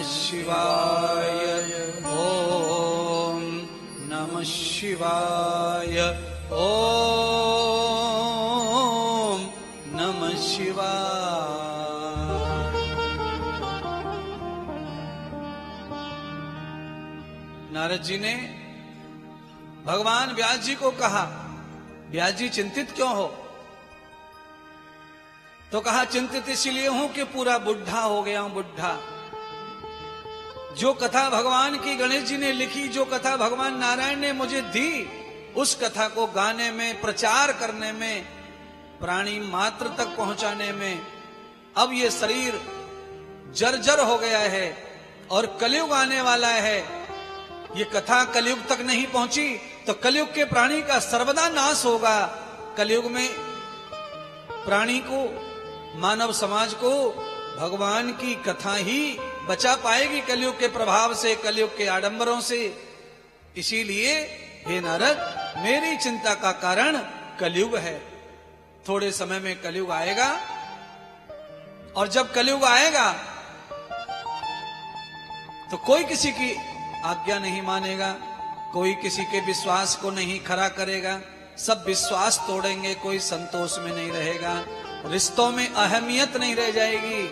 शिवाय ओम नमः शिवाय ओम नमः शिवाय। नारद जी ने भगवान व्यास जी को कहा, व्यास जी चिंतित क्यों हो? तो कहा चिंतित इसलिए हूं कि पूरा बुढ़ा हो गया हूं, बुढ़ा। जो कथा भगवान की गणेश जी ने लिखी, जो कथा भगवान नारायण ने मुझे दी, उस कथा को गाने में, प्रचार करने में, प्राणी मात्र तक पहुंचाने में अब ये शरीर जर्जर हो गया है और कलयुग आने वाला है। ये कथा कलयुग तक नहीं पहुंची तो कलयुग के प्राणी का सर्वदा नाश होगा। कलयुग में प्राणी को, मानव समाज को भगवान की कथा ही बचा पाएगी कलयुग के प्रभाव से, कलयुग के आडंबरों से। इसीलिए हे नारद, मेरी चिंता का कारण कलयुग है। थोड़े समय में कलयुग आएगा और जब कलयुग आएगा तो कोई किसी की आज्ञा नहीं मानेगा, कोई किसी के विश्वास को नहीं खरा करेगा, सब विश्वास तोड़ेंगे, कोई संतोष में नहीं रहेगा, रिश्तों में अहमियत नहीं रह जाएगी।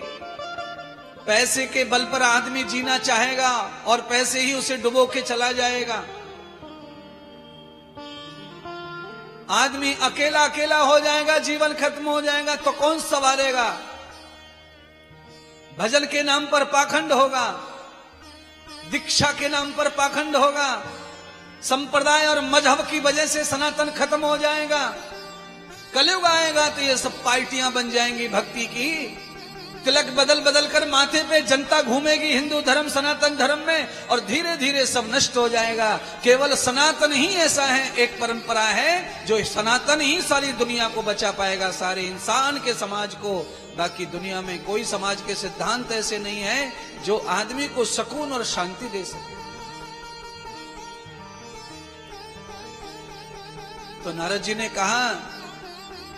पैसे के बल पर आदमी जीना चाहेगा और पैसे ही उसे डुबो के चला जाएगा। आदमी अकेला अकेला हो जाएगा, जीवन खत्म हो जाएगा, तो कौन संवारेगा? भजन के नाम पर पाखंड होगा, दीक्षा के नाम पर पाखंड होगा, संप्रदाय और मजहब की वजह से सनातन खत्म हो जाएगा। कलयुग आएगा तो ये सब पार्टियां बन जाएंगी भक्ति की, तिलक बदल बदल कर माथे पे जनता घूमेगी हिंदू धर्म सनातन धर्म में, और धीरे धीरे सब नष्ट हो जाएगा। केवल सनातन ही ऐसा है, एक परंपरा है जो सनातन ही सारी दुनिया को बचा पाएगा, सारे इंसान के समाज को। बाकी दुनिया में कोई समाज के सिद्धांत ऐसे नहीं है जो आदमी को सुकून और शांति दे सके। तो नारद जी ने कहा,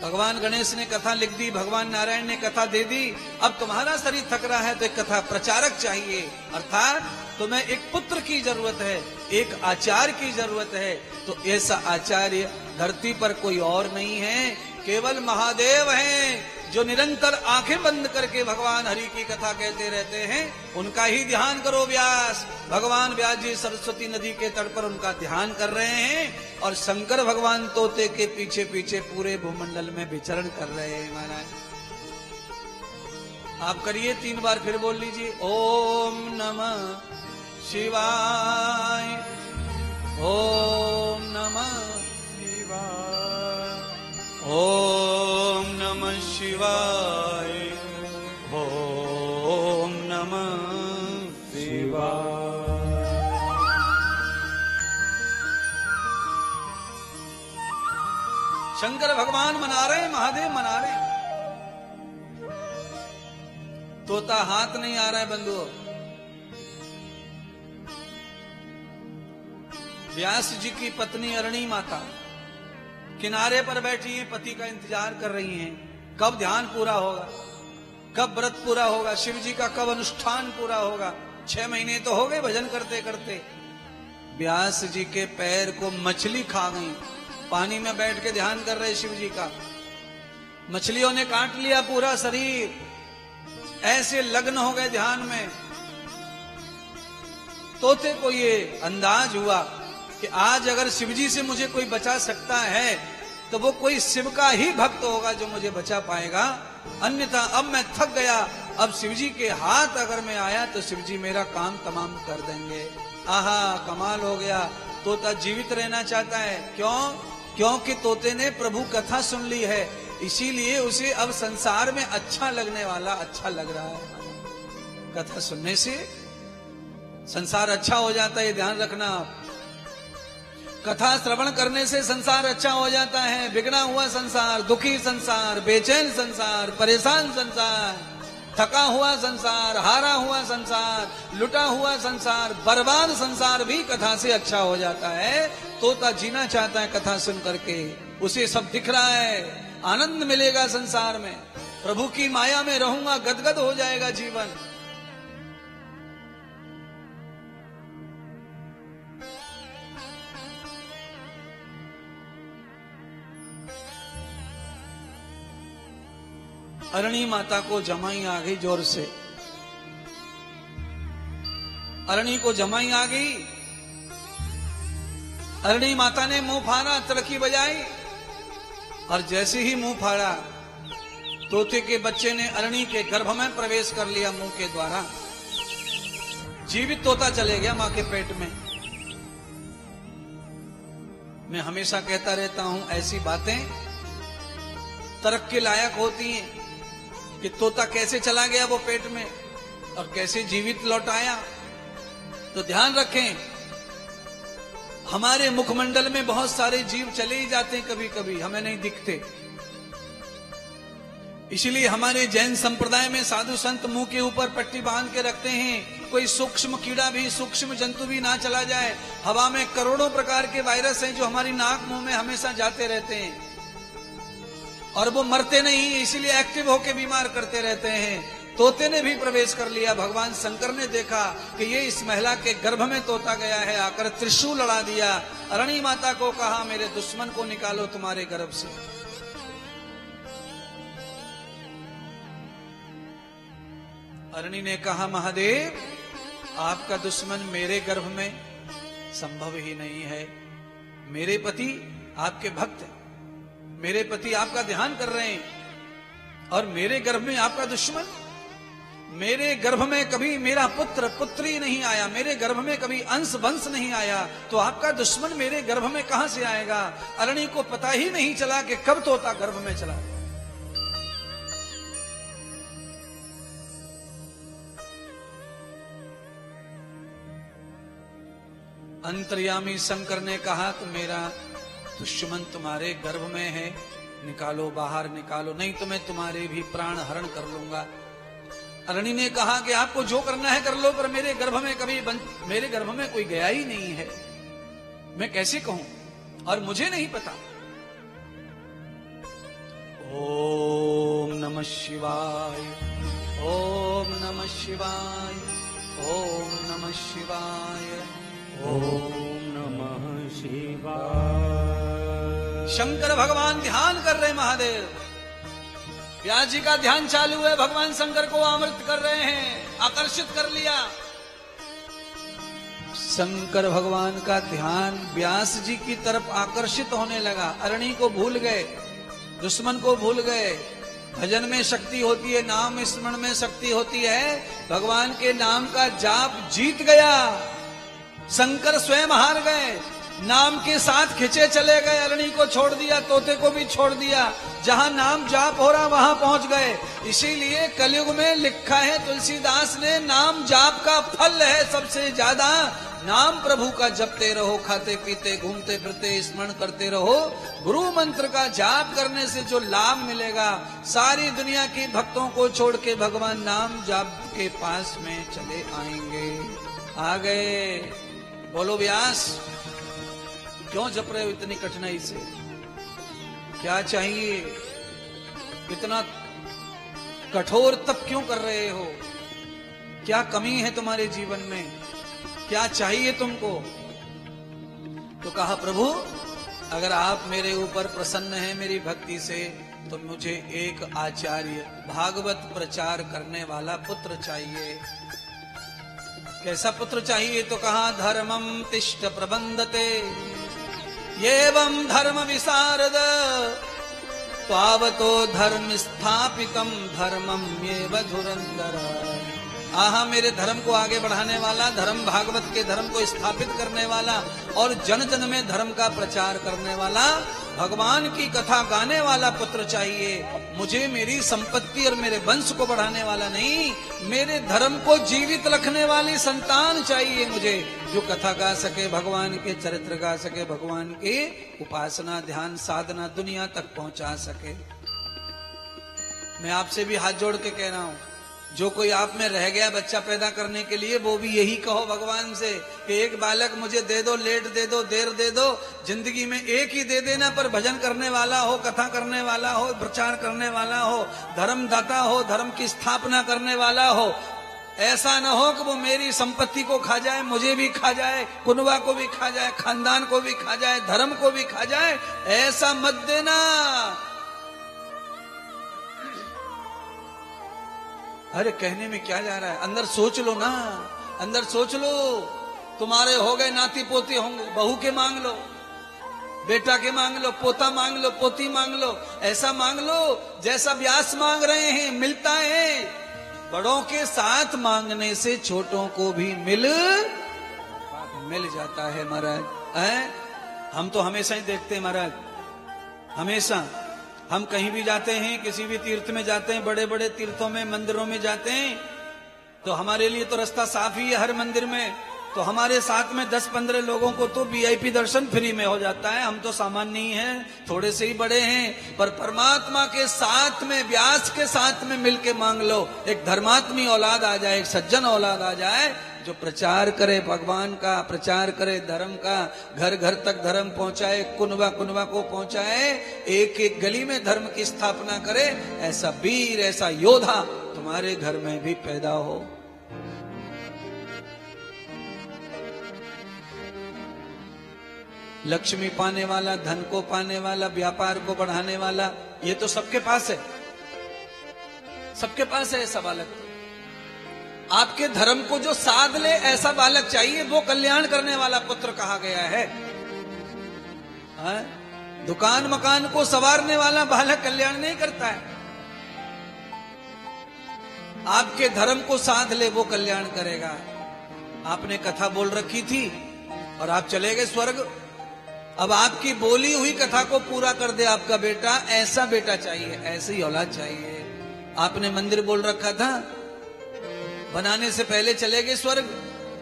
भगवान गणेश ने कथा लिख दी, भगवान नारायण ने कथा दे दी, अब तुम्हारा शरीर थक रहा है तो एक कथा प्रचारक चाहिए, अर्थात तुम्हें एक पुत्र की जरूरत है, एक आचार्य की जरूरत है। तो ऐसा आचार्य धरती पर कोई और नहीं है, केवल महादेव हैं, जो निरंतर आंखें बंद करके भगवान हरि की कथा कहते रहते हैं। उनका ही ध्यान करो व्यास। भगवान व्यास जी सरस्वती नदी के तट पर उनका ध्यान कर रहे हैं और शंकर भगवान तोते के पीछे पीछे पूरे भूमंडल में विचरण कर रहे हैं। महाराज आप करिए 3 बार, फिर बोल लीजिए, ओम नमः शिवाय, ओम नमः शिवाय, ओम नमः शिवाय, ओम नमः शिवाय। शंकर भगवान मना रहे, महादेव मना रहे। तोता हाथ नहीं आ रहा है बंधुओं। व्यास जी की पत्नी अरणी माता किनारे पर बैठी हैं, पति का इंतजार कर रही हैं, कब ध्यान पूरा होगा, कब व्रत पूरा होगा, शिव जी का कब अनुष्ठान पूरा होगा। 6 महीने तो हो गए भजन करते करते। व्यास जी के पैर को मछली खा गई, पानी में बैठ के ध्यान कर रहे शिव जी का, मछलियों ने काट लिया पूरा शरीर, ऐसे लग्न हो गए ध्यान में। तोते को ये अंदाज हुआ कि आज अगर शिवजी से मुझे कोई बचा सकता है तो वो कोई शिव का ही भक्त होगा जो मुझे बचा पाएगा, अन्यथा अब मैं थक गया, अब शिवजी के हाथ अगर मैं आया तो शिवजी मेरा काम तमाम कर देंगे। आहा, कमाल हो गया। तोता जीवित रहना चाहता है, क्यों? क्योंकि तोते ने प्रभु कथा सुन ली है, इसीलिए उसे अब संसार में अच्छा लगने वाला अच्छा लग रहा है। कथा सुनने से संसार अच्छा हो जाता है, ध्यान रखना आप। कथा श्रवण करने से संसार अच्छा हो जाता है। बिगड़ा हुआ संसार, दुखी संसार, बेचैन संसार, परेशान संसार, थका हुआ संसार, हारा हुआ संसार, लुटा हुआ संसार, बर्बाद संसार भी कथा से अच्छा हो जाता है। तोता जीना चाहता है कथा सुन करके, उसे सब दिख रहा है, आनंद मिलेगा संसार में, प्रभु की माया में रहूंगा, गदगद हो जाएगा जीवन। अरणी माता को जमाई आ गई जोर से। अरणी को जमाई आ गई। अरणी माता ने मुंह फाड़ा, तड़की बजाई, और जैसे ही मुंह फाड़ा तोते के बच्चे ने अरणी के गर्भ में प्रवेश कर लिया मुंह के द्वारा। जीवित तोता चले गया मां के पेट में। मैं हमेशा कहता रहता हूं, ऐसी बातें तर्क के लायक होती हैं कि तोता कैसे चला गया वो पेट में और कैसे जीवित लौट आया। तो ध्यान रखें, हमारे मुखमंडल में बहुत सारे जीव चले ही जाते हैं, कभी कभी हमें नहीं दिखते। इसलिए हमारे जैन संप्रदाय में साधु संत मुंह के ऊपर पट्टी बांध के रखते हैं, कोई सूक्ष्म कीड़ा भी, सूक्ष्म जंतु भी ना चला जाए। हवा में करोड़ों प्रकार के वायरस हैं जो हमारी नाक मुंह में हमेशा जाते रहते हैं और वो मरते नहीं, इसलिए एक्टिव होके बीमार करते रहते हैं। तोते ने भी प्रवेश कर लिया। भगवान शंकर ने देखा कि ये इस महिला के गर्भ में तोता गया है, आकर त्रिशूल लड़ा दिया। अरणी माता को कहा, मेरे दुश्मन को निकालो तुम्हारे गर्भ से। अरणी ने कहा, महादेव आपका दुश्मन मेरे गर्भ में संभव ही नहीं है। मेरे पति आपके भक्त हैं, मेरे पति आपका ध्यान कर रहे हैं और मेरे गर्भ में आपका दुश्मन। मेरे गर्भ में कभी मेरा पुत्र पुत्री नहीं आया, मेरे गर्भ में कभी अंश वंश नहीं आया, तो आपका दुश्मन मेरे गर्भ में कहां से आएगा। अरणी को पता ही नहीं चला कि कब तोता गर्भ में चला। अंतर्यामी शंकर ने कहा कि मेरा दुश्मन तुम्हारे गर्भ में है, निकालो, बाहर निकालो, नहीं तो मैं तुम्हारे भी प्राण हरण कर लूंगा। अरणी ने कहा कि आपको जो करना है कर लो, पर मेरे गर्भ में कभी मेरे गर्भ में कोई गया ही नहीं है, मैं कैसे कहूं और मुझे नहीं पता। ओम नमः शिवाय, ओम नमः शिवाय, ओम नमः शिवाय, ओम नमः शिवाय। शंकर भगवान ध्यान कर रहे महादेव। व्यास जी का ध्यान चालू है, भगवान शंकर को अमृत कर रहे हैं, आकर्षित कर लिया। शंकर भगवान का ध्यान व्यास जी की तरफ आकर्षित होने लगा। अरणी को भूल गए, दुश्मन को भूल गए। भजन में शक्ति होती है, नाम स्मरण में शक्ति होती है। भगवान के नाम का जाप जीत गया। शंकर स्वयं हार गए, नाम के साथ खिंचे चले गए। अरणी को छोड़ दिया, तोते को भी छोड़ दिया। जहां नाम जाप हो रहा वहां पहुंच गए। इसीलिए कलयुग में लिखा है तुलसीदास ने, नाम जाप का फल है सबसे ज्यादा। नाम प्रभु का जपते रहो, खाते पीते घूमते फिरते स्मरण करते रहो। गुरु मंत्र का जाप करने से जो लाभ मिलेगा, सारी दुनिया की भक्तों को छोड़ के भगवान नाम जाप के पास में चले आएंगे। आ गए। बोलो व्यास, क्यों जप रहे हो इतनी कठिनाई से? क्या चाहिए? इतना कठोर तप क्यों कर रहे हो? क्या कमी है तुम्हारे जीवन में? क्या चाहिए तुमको? तो कहा, प्रभु अगर आप मेरे ऊपर प्रसन्न हैं मेरी भक्ति से, तो मुझे एक आचार्य, भागवत प्रचार करने वाला पुत्र चाहिए। कैसा पुत्र चाहिए? तो कहा, धर्मम तिष्ठ प्रबंधते एवं धर्म विशारद पावतो धर्म स्थापितम धर्मम एव धुरंधर। आहा, मेरे धर्म को आगे बढ़ाने वाला, धर्म भागवत के धर्म को स्थापित करने वाला और जन जन में धर्म का प्रचार करने वाला, भगवान की कथा गाने वाला पुत्र चाहिए मुझे। मेरी संपत्ति और मेरे वंश को बढ़ाने वाला नहीं, मेरे धर्म को जीवित रखने वाली संतान चाहिए मुझे, जो कथा गा सके, भगवान के चरित्र गा सके, भगवान की उपासना ध्यान साधना दुनिया तक पहुंचा सके। मैं आपसे भी हाथ जोड़ के कह रहा हूं, जो कोई आप में रह गया बच्चा पैदा करने के लिए, वो भी यही कहो भगवान से कि एक बालक मुझे दे दो, लेट दे दो, देर दे दो, जिंदगी में एक ही दे देना, पर भजन करने वाला हो, कथा करने वाला हो, प्रचार करने वाला हो, धर्मदाता हो, धर्म की स्थापना करने वाला हो। ऐसा न हो कि वो मेरी संपत्ति को खा जाए, मुझे भी खा जाए, कुनबा को भी खा जाए, खानदान को भी खा जाए, धर्म को भी खा जाए। ऐसा मत देना। अरे कहने में क्या जा रहा है, अंदर सोच लो ना, अंदर सोच लो। तुम्हारे हो गए नाती पोते होंगे, बहू के मांग लो, बेटा के मांग लो, पोता मांग लो, पोती मांग लो, ऐसा मांग लो जैसा व्यास मांग रहे हैं, मिलता है। बड़ों के साथ मांगने से छोटों को भी मिल जाता है महाराज। हम तो हमेशा ही देखते हैं महाराज, हमेशा हम कहीं भी जाते हैं, किसी भी तीर्थ में जाते हैं, बड़े बड़े तीर्थों में, मंदिरों में जाते हैं, तो हमारे लिए तो रास्ता साफ ही है हर मंदिर में। तो हमारे साथ में 10-15 लोगों को तो वीआईपी दर्शन फ्री में हो जाता है। हम तो सामान्य ही हैं, थोड़े से ही बड़े हैं, पर परमात्मा के साथ में, व्यास के साथ में मिलके मांग लो। एक धर्मात्मी औलाद आ जाए, एक सज्जन औलाद आ जाए, जो प्रचार करे भगवान का, प्रचार करे धर्म का, घर घर तक धर्म पहुंचाए, कुनबा कुनबा को पहुंचाए, एक एक गली में धर्म की स्थापना करे। ऐसा वीर, ऐसा योद्धा तुम्हारे घर में भी पैदा हो। लक्ष्मी पाने वाला, धन को पाने वाला, व्यापार को बढ़ाने वाला, ये तो सबके पास है, सबके पास है ऐसा बालक। आपके धर्म को जो साध ले ऐसा बालक चाहिए, वो कल्याण करने वाला पुत्र कहा गया है। दुकान मकान को संवारने वाला बालक कल्याण नहीं करता है। आपके धर्म को साध ले वो कल्याण करेगा। आपने कथा बोल रखी थी और आप चले गए स्वर्ग। अब आपकी बोली हुई कथा को पूरा कर दे आपका बेटा, ऐसा बेटा चाहिए, ऐसी औलाद चाहिए। आपने मंदिर बोल रखा था, बनाने से पहले चले गए स्वर्ग।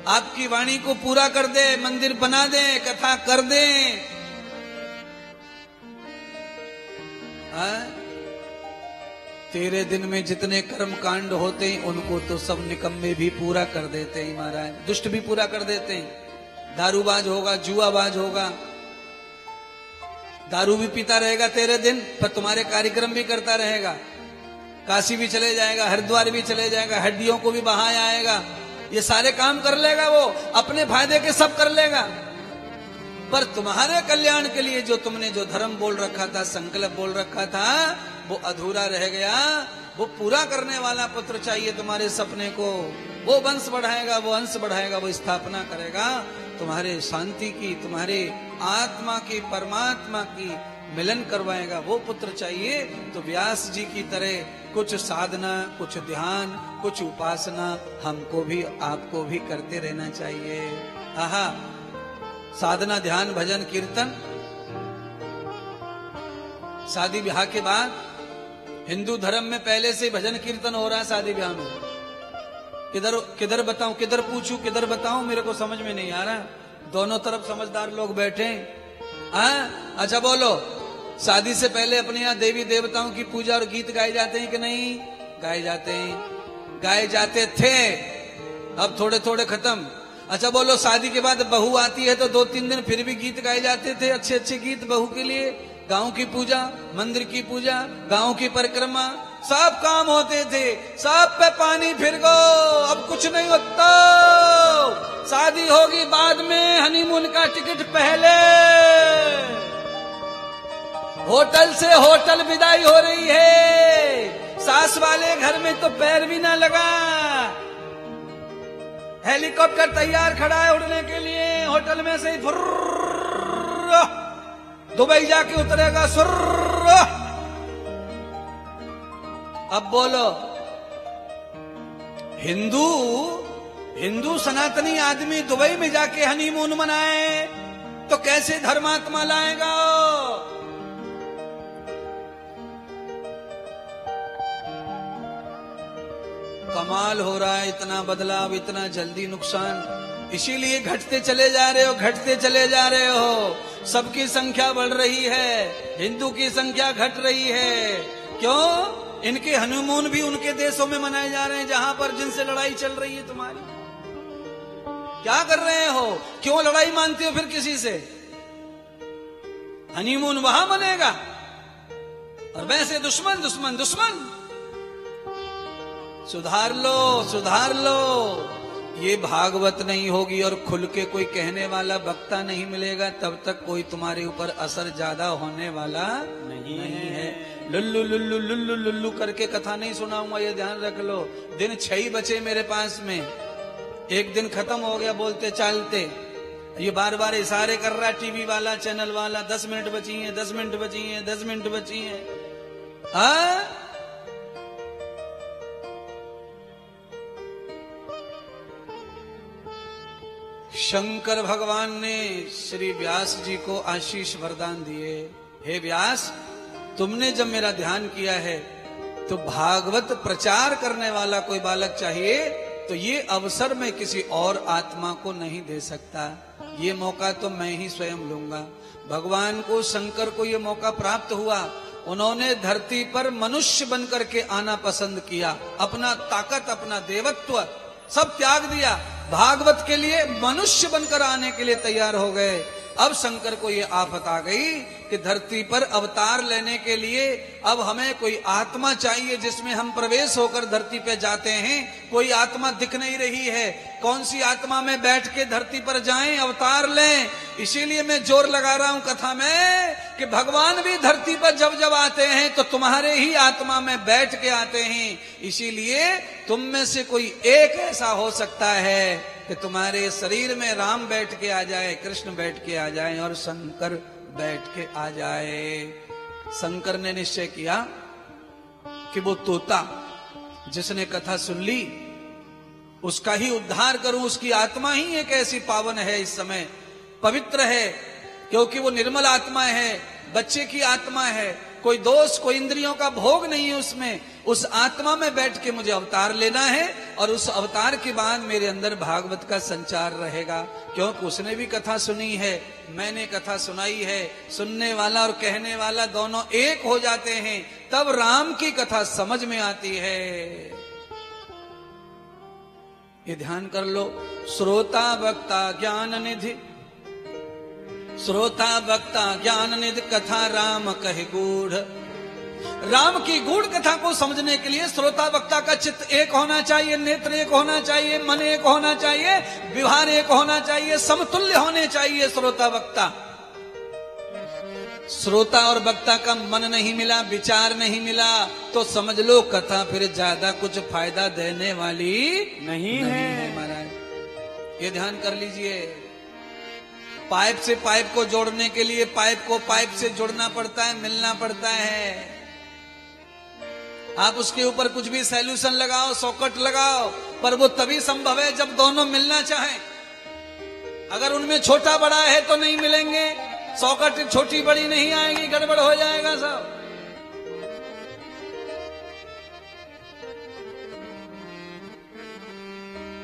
आपकी वाणी को पूरा कर दे, मंदिर बना दे, कथा कर दे। तेरे दिन में जितने कर्म कांड होते हैं उनको तो सब निकम्मे भी पूरा कर देते हैं महाराज, दुष्ट भी पूरा कर देते हैं। दारूबाज होगा, जुआबाज होगा, दारू भी पीता रहेगा तेरे दिन, पर तुम्हारे कार्यक्रम भी करता रहेगा। काशी भी चले जाएगा, हरिद्वार भी चले जाएगा, हड्डियों को भी बहाया आएगा, ये सारे काम कर लेगा वो, अपने फायदे के सब कर लेगा। पर तुम्हारे कल्याण के लिए जो तुमने जो धर्म बोल रखा था, संकल्प बोल रखा था, वो अधूरा रह गया। वो पूरा करने वाला पुत्र चाहिए तुम्हारे सपने को। वो वंश बढ़ाएगा, वो अंश बढ़ाएगा, वो स्थापना करेगा तुम्हारे शांति की, तुम्हारे आत्मा की, परमात्मा की मिलन करवाएगा, वो पुत्र चाहिए। तो व्यास जी की तरह कुछ साधना, कुछ ध्यान, कुछ उपासना हमको भी, आपको भी करते रहना चाहिए। आहा, साधना, ध्यान, भजन, कीर्तन। शादी ब्याह के बाद हिंदू धर्म में पहले से भजन कीर्तन हो रहा है शादी ब्याह में। किधर किधर बताऊं, किधर पूछूं, किधर बताऊं, मेरे को समझ में नहीं आ रहा। दोनों तरफ समझदार लोग बैठे। अच्छा बोलो, शादी से पहले अपने यहाँ देवी देवताओं की पूजा और गीत गाए जाते हैं कि नहीं? गाए जाते हैं, गाए जाते थे, अब थोड़े थोड़े खत्म। अच्छा बोलो, शादी के बाद बहू आती है तो 2-3 दिन फिर भी गीत गाए जाते थे, अच्छे अच्छे गीत बहू के लिए। गांव की पूजा, मंदिर की पूजा, गांव की परिक्रमा, सब काम होते थे, सब पे पानी फिर गो, अब कुछ नहीं होता। शादी होगी बाद में, हनीमून का टिकट पहले। होटल से होटल विदाई हो रही है, सास वाले घर में तो पैर भी ना लगा। हेलीकॉप्टर तैयार खड़ा है उड़ने के लिए, होटल में से दुबई जाके उतरेगा सुर्र। अब बोलो, हिंदू सनातनी आदमी दुबई में जाके हनीमून मनाए तो कैसे धर्मात्मा लाएगा? कमाल हो रहा है, इतना बदलाव, इतना जल्दी नुकसान। इसीलिए घटते चले जा रहे हो, घटते चले जा रहे हो। सबकी संख्या बढ़ रही है, हिंदू की संख्या घट रही है। क्यों? इनके हनीमून भी उनके देशों में मनाए जा रहे हैं जहां पर जिनसे लड़ाई चल रही है तुम्हारी। क्या कर रहे हो? क्यों लड़ाई मानते हो फिर किसी से? हनीमून वहां मनेगा और वैसे दुश्मन दुश्मन दुश्मन। सुधार लो, सुधार लो। ये भागवत नहीं होगी और खुल के कोई कहने वाला वक्ता नहीं मिलेगा, तब तक कोई तुम्हारे ऊपर असर ज्यादा होने वाला नहीं है। लुल्लू लुल्लू लुल्लू लुल्लू करके कथा नहीं सुनाऊंगा, ये ध्यान रख लो। दिन 6 बचे मेरे पास में, एक दिन खत्म हो गया बोलते चालते। ये बार बार इशारे कर रहा है टीवी वाला, चैनल वाला, 10 मिनट बची हैं, 10 मिनट बची हैं, 10 मिनट बची हैं। हाँ, शंकर भगवान ने श्री व्यास जी को आशीष वरदान दिए। हे व्यास, तुमने जब मेरा ध्यान किया है तो भागवत प्रचार करने वाला कोई बालक चाहिए, तो ये अवसर मैं किसी और आत्मा को नहीं दे सकता, ये मौका तो मैं ही स्वयं लूंगा। भगवान को, शंकर को ये मौका प्राप्त हुआ। उन्होंने धरती पर मनुष्य बनकर के आना पसंद किया, अपना ताकत, अपना देवत्व सब त्याग दिया, भागवत के लिए मनुष्य बनकर आने के लिए तैयार हो गए। अब शंकर को ये आफत आ गई कि धरती पर अवतार लेने के लिए अब हमें कोई आत्मा चाहिए जिसमें हम प्रवेश होकर धरती पे जाते हैं। कोई आत्मा दिख नहीं रही है, कौन सी आत्मा में बैठ के धरती पर जाएं, अवतार लें। इसीलिए मैं जोर लगा रहा हूं कथा में कि भगवान भी धरती पर जब जब आते हैं तो तुम्हारे ही आत्मा में बैठ के आते हैं। इसीलिए तुम में से कोई एक ऐसा हो सकता है कि तुम्हारे शरीर में राम बैठ के आ जाए, कृष्ण बैठ के आ जाए और शंकर बैठ के आ जाए। शंकर ने निश्चय किया कि वो तोता जिसने कथा सुन ली उसका ही उद्धार करूं। उसकी आत्मा ही एक ऐसी पावन है, इस समय पवित्र है, क्योंकि वो निर्मल आत्मा है, बच्चे की आत्मा है, कोई दोष, कोई इंद्रियों का भोग नहीं है उसमें। उस आत्मा में बैठ के मुझे अवतार लेना है और उस अवतार के बाद मेरे अंदर भागवत का संचार रहेगा, क्योंकि उसने भी कथा सुनी है, मैंने कथा सुनाई है। सुनने वाला और कहने वाला दोनों एक हो जाते हैं, तब राम की कथा समझ में आती है। ये ध्यान कर लो। श्रोता वक्ता ज्ञान निधि, श्रोता वक्ता ज्ञान निधि कथा राम कहे गूढ़। राम की गूढ़ कथा को समझने के लिए श्रोता वक्ता का चित्त एक होना चाहिए, नेत्र एक होना चाहिए, मन एक होना चाहिए, व्यवहार एक होना चाहिए, समतुल्य होने चाहिए श्रोता वक्ता। श्रोता और वक्ता का मन नहीं मिला, विचार नहीं मिला, तो समझ लो कथा फिर ज्यादा कुछ फायदा देने वाली नहीं है महाराज। ये ध्यान कर लीजिए। पाइप से पाइप को जोड़ने के लिए पाइप को पाइप से जोड़ना पड़ता है, मिलना पड़ता है। आप उसके ऊपर कुछ भी सॉल्यूशन लगाओ, सॉकेट लगाओ, पर वो तभी संभव है जब दोनों मिलना चाहें। अगर उनमें छोटा बड़ा है तो नहीं मिलेंगे, सॉकेट छोटी बड़ी नहीं आएगी, गड़बड़ हो जाएगा सब।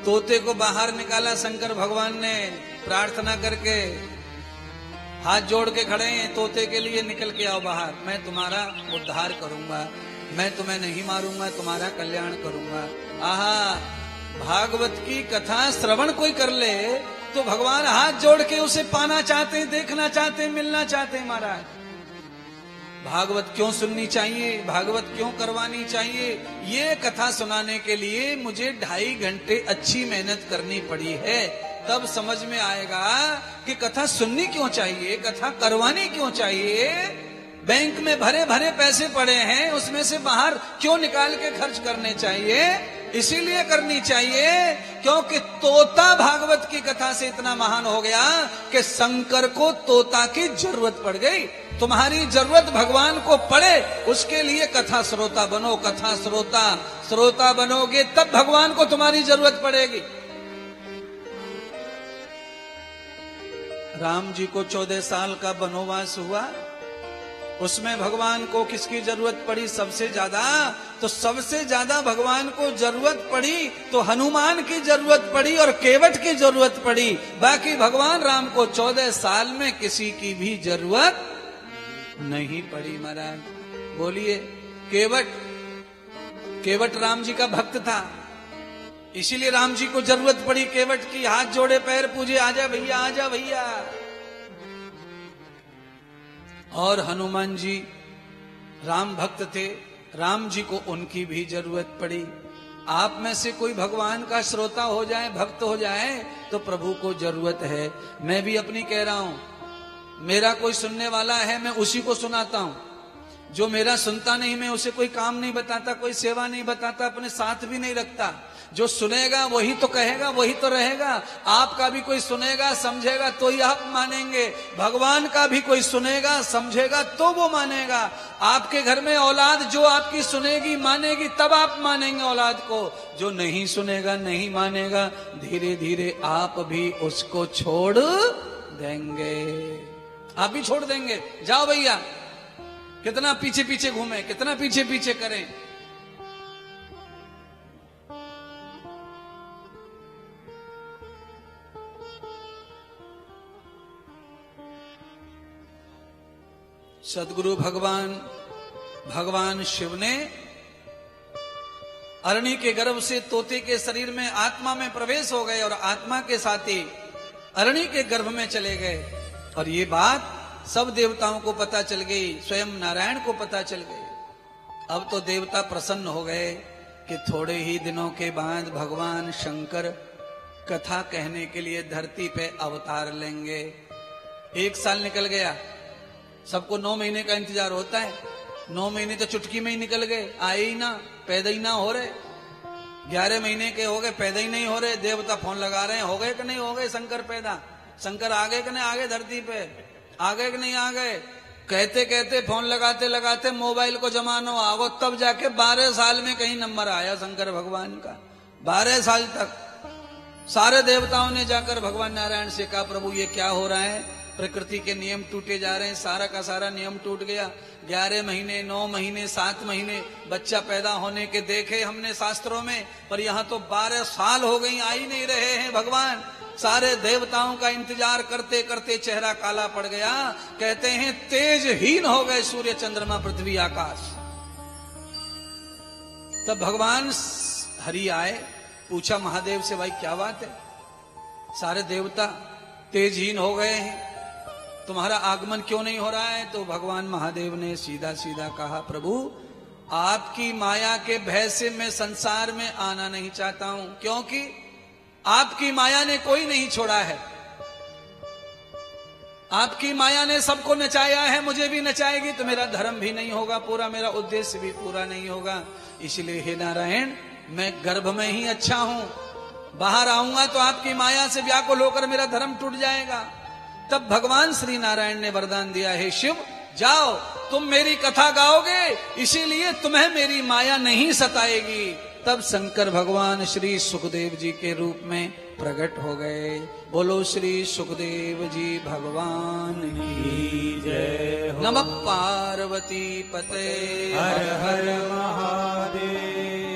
तोते को बाहर निकाला शंकर भगवान ने प्रार्थना करके, हाथ जोड़ के खड़े हैं तोते के लिए, निकल के आओ बाहर, मैं तुम्हारा उद्धार करूंगा, मैं तुम्हें नहीं मारूंगा, तुम्हारा कल्याण करूंगा। आहा, भागवत की कथा श्रवण कोई कर ले तो भगवान हाथ जोड़ के उसे पाना चाहते, देखना चाहते, मिलना चाहते। महाराज, भागवत क्यों सुननी चाहिए, भागवत क्यों करवानी चाहिए? ये कथा सुनाने के लिए मुझे 2.5 घंटे अच्छी मेहनत करनी पड़ी है, तब समझ में आएगा कि कथा सुननी क्यों चाहिए, कथा करवानी क्यों चाहिए। बैंक में भरे भरे पैसे पड़े हैं, उसमें से बाहर क्यों निकाल के खर्च करने चाहिए? इसीलिए करनी चाहिए क्योंकि तोता भागवत की कथा से इतना महान हो गया कि शंकर को तोता की जरूरत पड़ गई। तुम्हारी जरूरत भगवान को पड़े, उसके लिए कथा श्रोता बनो। कथा श्रोता बनोगे तब भगवान को तुम्हारी जरूरत पड़ेगी। राम जी को 14 साल का वनवास हुआ, उसमें भगवान को किसकी जरूरत पड़ी सबसे ज्यादा? तो सबसे ज्यादा भगवान को जरूरत पड़ी तो हनुमान की जरूरत पड़ी और केवट की जरूरत पड़ी। बाकी भगवान राम को 14 साल में किसी की भी जरूरत नहीं पड़ी। महाराज बोलिए, केवट राम जी का भक्त था, इसीलिए राम जी को जरूरत पड़ी केवट की। हाथ जोड़े, पैर पूजे, आजा भैया, आजा भैया। और हनुमान जी राम भक्त थे, राम जी को उनकी भी जरूरत पड़ी। आप में से कोई भगवान का श्रोता हो जाए, भक्त हो जाए, तो प्रभु को जरूरत है। मैं भी अपनी कह रहा हूं, मेरा कोई सुनने वाला है, मैं उसी को सुनाता हूं। जो मेरा सुनता नहीं, मैं उसे कोई काम नहीं बताता, कोई सेवा नहीं बताता, अपने साथ भी नहीं रखता। जो सुनेगा वही तो कहेगा, वही तो रहेगा। आपका भी कोई सुनेगा समझेगा तो ही आप मानेंगे, भगवान का भी कोई सुनेगा समझेगा तो वो मानेगा। आपके घर में औलाद जो आपकी सुनेगी मानेगी तब आप मानेंगे औलाद को। जो नहीं सुनेगा नहीं मानेगा, धीरे धीरे आप भी उसको छोड़ देंगे, आप भी छोड़ देंगे। जाओ भैया, कितना पीछे पीछे घूमे, कितना पीछे पीछे करें। सदगुरु भगवान शिव ने अरणी के गर्भ से तोते के शरीर में आत्मा में प्रवेश हो गए और आत्मा के साथ ही अरणी के गर्भ में चले गए। और ये बात सब देवताओं को पता चल गई, स्वयं नारायण को पता चल गई। अब तो देवता प्रसन्न हो गए कि थोड़े ही दिनों के बाद भगवान शंकर कथा कहने के लिए धरती पे अवतार लेंगे। 1 साल निकल गया, सबको 9 महीने का इंतजार होता है। 9 महीने तो चुटकी में ही निकल गए, आए ही ना, पैदा ही ना हो रहे। 11 महीने के हो गए, पैदा ही नहीं हो रहे। देवता फोन लगा रहे हैं, हो गए कि नहीं हो गए शंकर पैदा, शंकर आ गए कि नहीं आ गए, धरती पे आ गए कि नहीं आ गए। कहते कहते फोन लगाते लगाते मोबाइल को जमानो आ गो, तब जाके 12 साल में कहीं नंबर आया शंकर भगवान का। 12 साल तक सारे देवताओं ने जाकर भगवान नारायण से कहा, प्रभु ये क्या हो रहा है, प्रकृति के नियम टूटे जा रहे हैं, सारा का सारा नियम टूट गया। 11 महीने 9 महीने 7 महीने बच्चा पैदा होने के देखे हमने शास्त्रों में, पर यहाँ तो 12 साल हो गई, आ ही नहीं रहे हैं भगवान। सारे देवताओं का इंतजार करते करते चेहरा काला पड़ गया। कहते हैं तेजहीन हो गए सूर्य चंद्रमा पृथ्वी आकाश। तब भगवान हरि आए, पूछा महादेव से, भाई क्या बात है, सारे देवता तेजहीन हो गए हैं, तुम्हारा आगमन क्यों नहीं हो रहा है। तो भगवान महादेव ने सीधा सीधा कहा, प्रभु आपकी माया के भय से मैं संसार में आना नहीं चाहता हूं, क्योंकि आपकी माया ने कोई नहीं छोड़ा है। आपकी माया ने सबको नचाया है, मुझे भी नचाएगी तो मेरा धर्म भी नहीं होगा पूरा, मेरा उद्देश्य भी पूरा नहीं होगा। इसलिए हे नारायण, मैं गर्भ में ही अच्छा हूं, बाहर आऊंगा तो आपकी माया से व्याकुल होकर मेरा धर्म टूट जाएगा। तब भगवान श्री नारायण ने वरदान दिया, हे शिव जाओ, तुम मेरी कथा गाओगे, इसीलिए तुम्हें मेरी माया नहीं सताएगी। तब शंकर भगवान श्री सुखदेव जी के रूप में प्रकट हो गए। बोलो श्री सुखदेव जी भगवान की जय हो। नमः पार्वती पते हर हर महादेव।